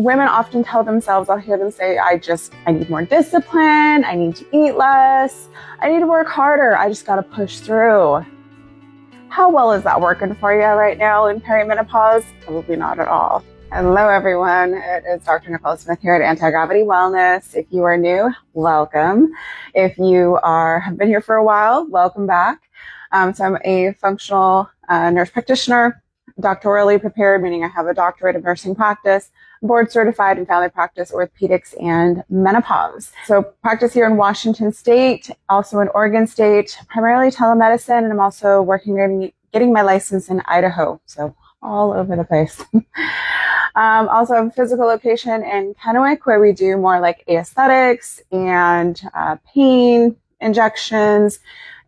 women often tell themselves, I'll hear them say, I need more discipline, I need to eat less, I need to work harder, I just gotta push through. How well is that working for you right now in perimenopause? Probably not at all. Hello everyone, it is Dr. Nicole Smith here at Antigravity Wellness. If you are new, welcome. If you have been here for a while, welcome back. So I'm a functional nurse practitioner, doctorally prepared, meaning I have a doctorate of nursing practice, board certified in family practice, orthopedics, and menopause. So practice here in Washington State, also in Oregon State, primarily telemedicine, and I'm also getting my license in Idaho. So all over the place. Also have a physical location in Kennewick where we do more like aesthetics and pain injections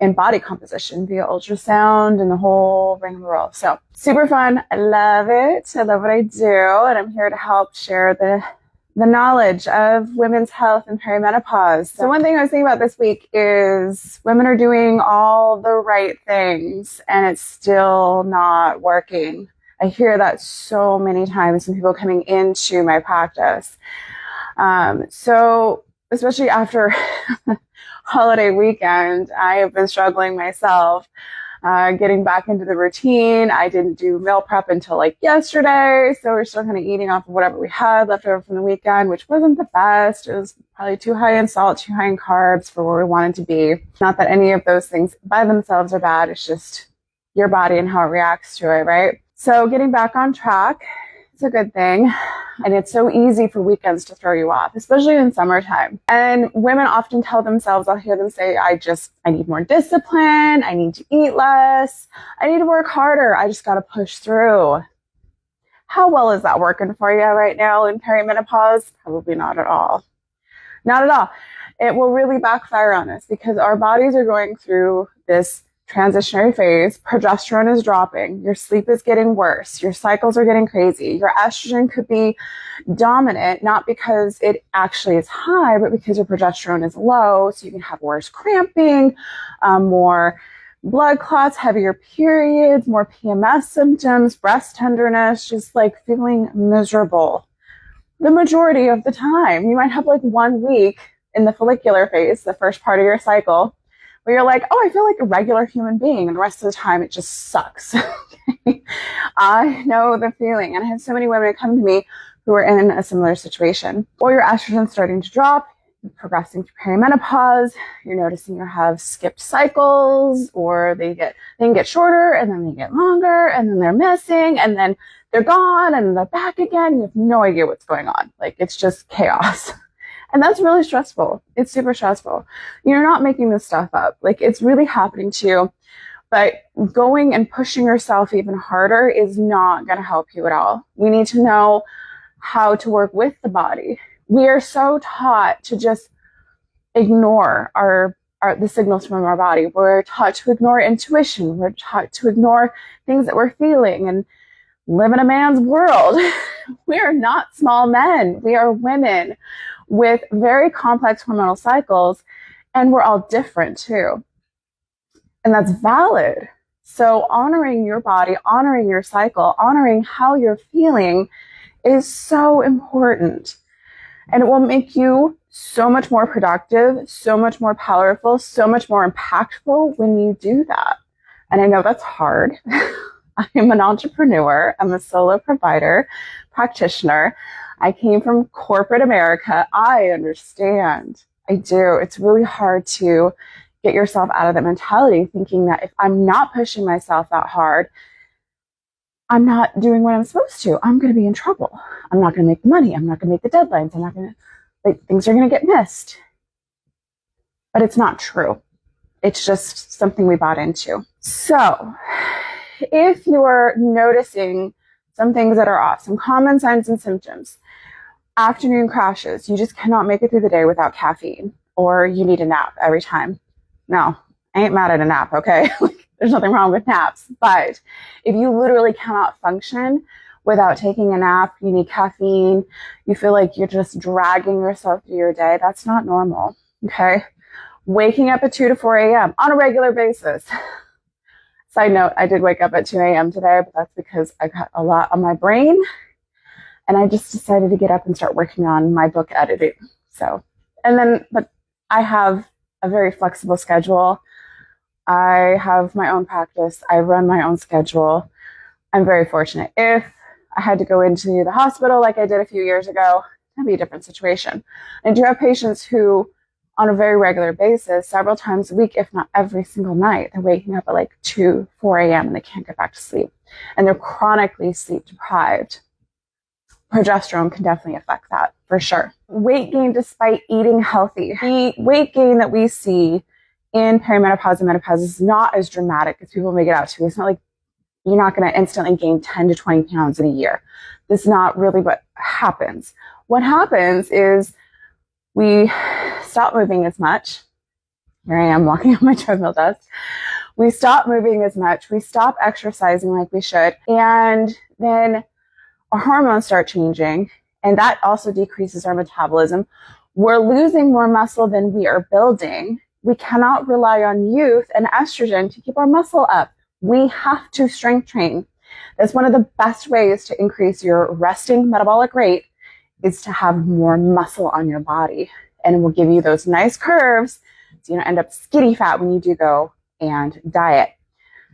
and body composition via ultrasound and the whole ring of the roll. So super fun. I love it. I love what I do. And I'm here to help share the knowledge of women's health and perimenopause. So one thing I was thinking about this week is women are doing all the right things and it's still not working. I hear that so many times from people coming into my practice. So especially after holiday weekend, I have been struggling myself, getting back into the routine. I didn't do meal prep until like yesterday. So we're still kind of eating off of whatever we had left over from the weekend, which wasn't the best. It was probably too high in salt, too high in carbs for where we wanted to be. Not that any of those things by themselves are bad. It's just your body and how it reacts to it, right? So getting back on track, it's a good thing. And it's so easy for weekends to throw you off, especially in summertime. And women often tell themselves, I'll hear them say, I need more discipline, I need to eat less, I need to work harder, I just gotta push through. How well is that working for you right now in perimenopause? Probably not at all. Not at all. It will really backfire on us because our bodies are going through this transitionary phase. Progesterone is dropping, your sleep is getting worse, your cycles are getting crazy, your estrogen could be dominant, not because it actually is high, but because your progesterone is low, so you can have worse cramping, more blood clots, heavier periods, more PMS symptoms, breast tenderness, just like feeling miserable. The majority of the time, you might have like 1 week in the follicular phase, the first part of your cycle, where you're like, oh, I feel like a regular human being. And the rest of the time, it just sucks. I know the feeling. And I have so many women come to me who are in a similar situation. Or your estrogen's starting to drop, you're progressing through perimenopause, you're noticing you have skipped cycles, or they can get shorter, and then they get longer, and then they're missing, and then they're gone, and then they're back again. You have no idea what's going on. Like, it's just chaos. And that's really stressful. It's super stressful. You're not making this stuff up. Like, it's really happening to you. But going and pushing yourself even harder is not going to help you at all. We need to know how to work with the body. We are so taught to just ignore the signals from our body. We're taught to ignore intuition. We're taught to ignore things that we're feeling and live in a man's world. We are not small men. We are women with very complex hormonal cycles, and we're all different too. And that's valid. So honoring your body, honoring your cycle, honoring how you're feeling is so important. And it will make you so much more productive, so much more powerful, so much more impactful when you do that. And I know that's hard. I'm an entrepreneur. I'm a solo provider, practitioner. I came from corporate America. I understand. I do. It's really hard to get yourself out of that mentality, thinking that if I'm not pushing myself that hard, I'm not doing what I'm supposed to. I'm going to be in trouble. I'm not going to make the money. I'm not going to make the deadlines. Things are going to get missed. But it's not true. It's just something we bought into. So if you're noticing some things that are off, some common signs and symptoms, afternoon crashes, you just cannot make it through the day without caffeine, or you need a nap every time. No, I ain't mad at a nap, okay? There's nothing wrong with naps. But if you literally cannot function without taking a nap, you need caffeine, you feel like you're just dragging yourself through your day, that's not normal, okay? Waking up at 2 to 4 a.m. on a regular basis. Side note, I did wake up at 2 a.m. today, but that's because I got a lot on my brain And I just decided to get up and start working on my book editing. But I have a very flexible schedule. I have my own practice. I run my own schedule. I'm very fortunate. If I had to go into the hospital like I did a few years ago, that'd be a different situation. I do have patients who, on a very regular basis, several times a week, if not every single night, they're waking up at like 2, 4 a.m. and they can't get back to sleep. And they're chronically sleep deprived. Progesterone can definitely affect that, for sure. Weight gain despite eating healthy. The weight gain that we see in perimenopause and menopause is not as dramatic as people make it out to. It's not like you're not going to instantly gain 10 to 20 pounds in a year. This is not really what happens. What happens is we stop moving as much. Here I am walking on my treadmill desk. We stop moving as much. We stop exercising like we should. And then our hormones start changing, and that also decreases our metabolism. We're losing more muscle than we are building. We cannot rely on youth and estrogen to keep our muscle up. We have to strength train. That's one of the best ways to increase your resting metabolic rate, is to have more muscle on your body. And it will give you those nice curves, so you don't end up skinny fat when you do go and diet.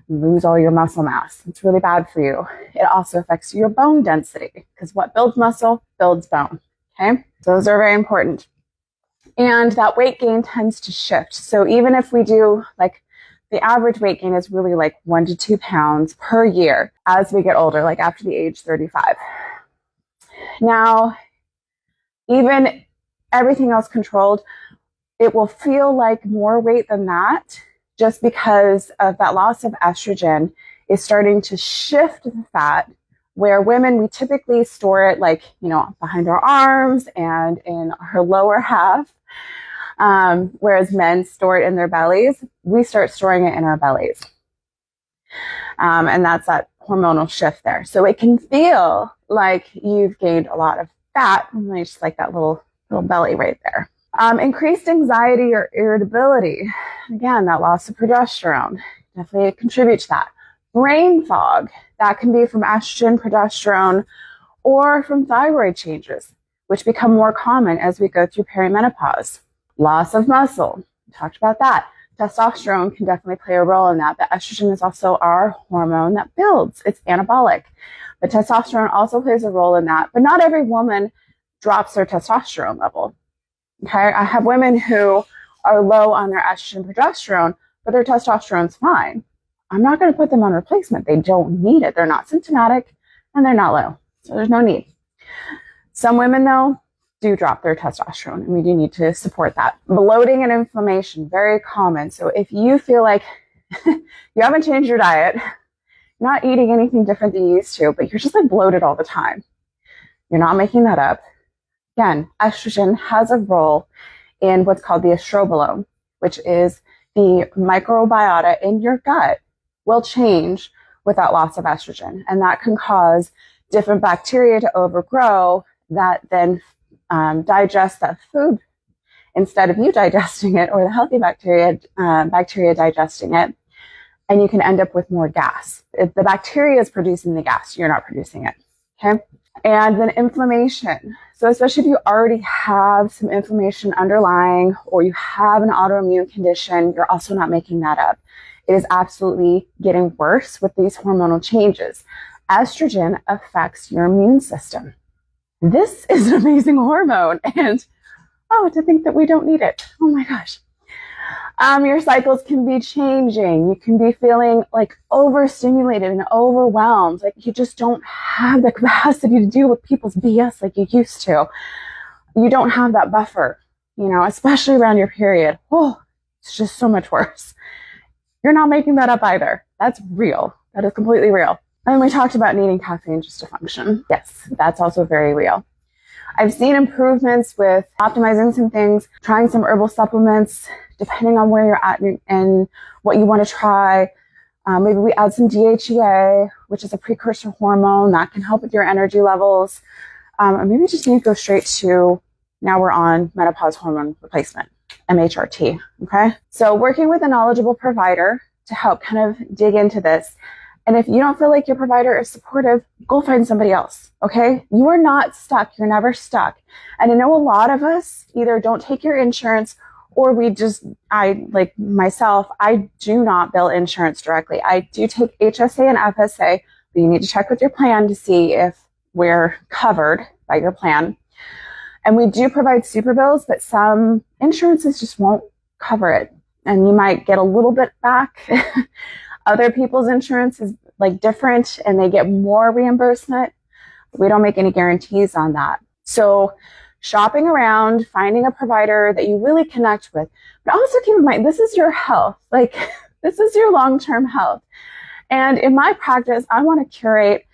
Lose all your muscle mass. It's really bad for you. It also affects your bone density, because what builds muscle builds bone. Okay, so those are very important. And that weight gain tends to shift. So even if we do, like, the average weight gain is really like 1 to 2 pounds per year as we get older, like after the age 35. Now, even everything else controlled, it will feel like more weight than that, just because of that loss of estrogen is starting to shift the fat, where women, we typically store it like, behind our arms and in our lower half, whereas men store it in their bellies. We start storing it in our bellies. And that's that hormonal shift there. So it can feel like you've gained a lot of fat, and just like that little belly right there. Increased anxiety or irritability. Again, that loss of progesterone definitely contributes to that. Brain fog, that can be from estrogen, progesterone, or from thyroid changes, which become more common as we go through perimenopause. Loss of muscle, we talked about that. Testosterone can definitely play a role in that, but estrogen is also our hormone that builds. It's anabolic. But testosterone also plays a role in that, but not every woman drops their testosterone level. Okay, I have women who are low on their estrogen, progesterone, but their testosterone's fine. I'm not going to put them on replacement. They don't need it. They're not symptomatic and they're not low. So there's no need. Some women, though, do drop their testosterone, and we do need to support that. Bloating and inflammation, very common. So if you feel like you haven't changed your diet, not eating anything different than you used to, but you're just like bloated all the time, you're not making that up. Again, estrogen has a role in what's called the estrobolome, which is the microbiota in your gut will change with that loss of estrogen. And that can cause different bacteria to overgrow that then digest that food instead of you digesting it, or the healthy bacteria digesting it. And you can end up with more gas. If the bacteria is producing the gas, you're not producing it. Okay. And then inflammation. So especially if you already have some inflammation underlying, or you have an autoimmune condition, you're also not making that up. It is absolutely getting worse with these hormonal changes. Estrogen affects your immune system. This is an amazing hormone. And to think that we don't need it. Oh my gosh. Your cycles can be changing. You can be feeling like overstimulated and overwhelmed. Like you just don't have the capacity to deal with people's BS like you used to. You don't have that buffer, especially around your period. Oh, it's just so much worse. You're not making that up either. That's real. That is completely real. And we talked about needing caffeine just to function. Yes, that's also very real. I've seen improvements with optimizing some things, trying some herbal supplements, depending on where you're at and what you want to try. Maybe we add some DHEA, which is a precursor hormone that can help with your energy levels. Or maybe you just need to go straight to, now we're on menopause hormone replacement, MHRT. Okay. So working with a knowledgeable provider to help kind of dig into this And if you don't feel like your provider is supportive, go find somebody else, okay? You are not stuck. You're never stuck. And I know a lot of us either don't take your insurance or like myself, I do not bill insurance directly. I do take HSA and FSA, but you need to check with your plan to see if we're covered by your plan. And we do provide super bills, but some insurances just won't cover it. And you might get a little bit back. Other people's insurance is like different and they get more reimbursement. We don't make any guarantees on that. So shopping around, finding a provider that you really connect with, but also keep in mind, this is your health. Like this is your long-term health. And in my practice, I want to curate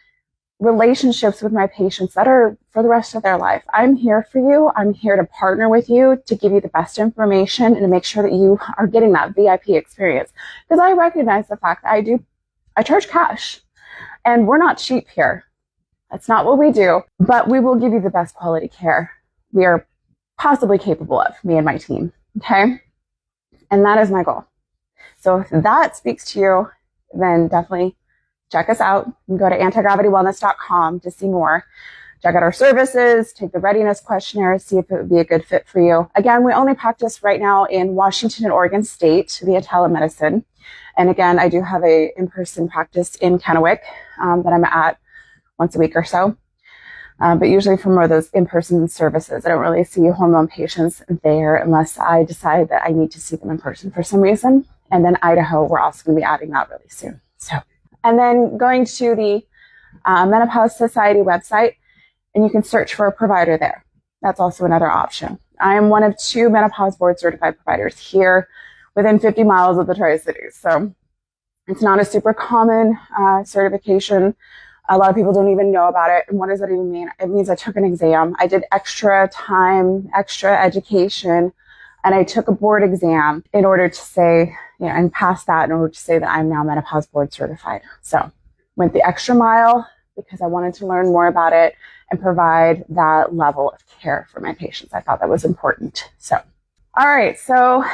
relationships with my patients that are for the rest of their life. I'm here for you. I'm here to partner with you to give you the best information and to make sure that you are getting that VIP experience. Because I recognize the fact that I charge cash and we're not cheap here. That's not what we do, but we will give you the best quality care we are possibly capable of, me and my team. Okay. And that is my goal. So if that speaks to you, then definitely check us out. You can go to antigravitywellness.com to see more. Check out our services, take the readiness questionnaire, see if it would be a good fit for you. Again, we only practice right now in Washington and Oregon State via telemedicine. And again, I do have a in-person practice in Kennewick that I'm at once a week or so. But usually for more of those in-person services, I don't really see hormone patients there unless I decide that I need to see them in person for some reason. And then Idaho, we're also going to be adding that really soon. And then going to the Menopause Society website, and you can search for a provider there. That's also another option. I am one of 2 menopause board certified providers here within 50 miles of the Tri-Cities. So it's not a super common certification. A lot of people don't even know about it. And what does that even mean? It means I took an exam. I did extra time, extra education, and I took a board exam in order to say, and pass that in order to say that I'm now menopause board certified. So went the extra mile because I wanted to learn more about it and provide that level of care for my patients. I thought that was important. So, all right. So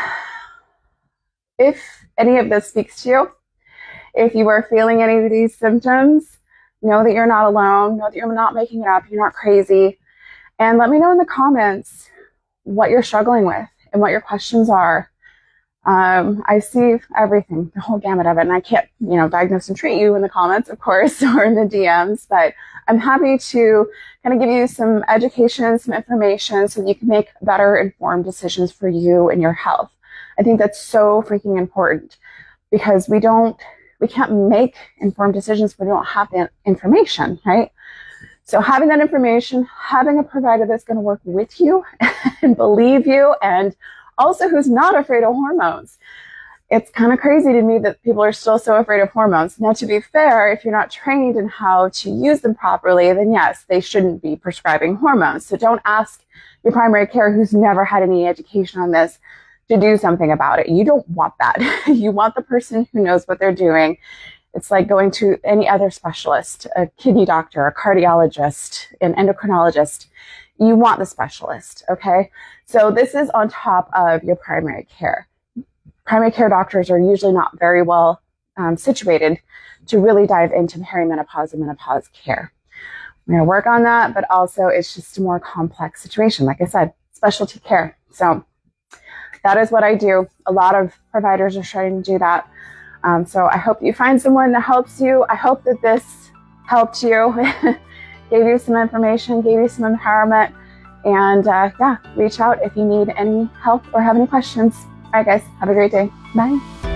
if any of this speaks to you, if you are feeling any of these symptoms, know that you're not alone. Know that you're not making it up. You're not crazy. And let me know in the comments what you're struggling with and what your questions are. I see everything, the whole gamut of it, and I can't, diagnose and treat you in the comments, of course, or in the DMs, but I'm happy to kind of give you some education, some information so that you can make better informed decisions for you and your health. I think that's so freaking important because we can't make informed decisions if we don't have the information, right? So having that information, having a provider that's going to work with you and believe you, and also who's not afraid of hormones. It's kind of crazy to me that people are still so afraid of hormones. Now, to be fair, if you're not trained in how to use them properly, then yes, they shouldn't be prescribing hormones. So don't ask your primary care who's never had any education on this to do something about it. You don't want that. You want the person who knows what they're doing. It's like going to any other specialist, a kidney doctor, a cardiologist, an endocrinologist. You want the specialist, okay? So this is on top of your primary care. Primary care doctors are usually not very well situated to really dive into perimenopause and menopause care. We're going to work on that, but also it's just a more complex situation. Like I said, specialty care. So that is what I do. A lot of providers are trying to do that. So I hope you find someone that helps you. I hope that this helped you, gave you some information, gave you some empowerment. And reach out if you need any help or have any questions. All right, guys, have a great day. Bye.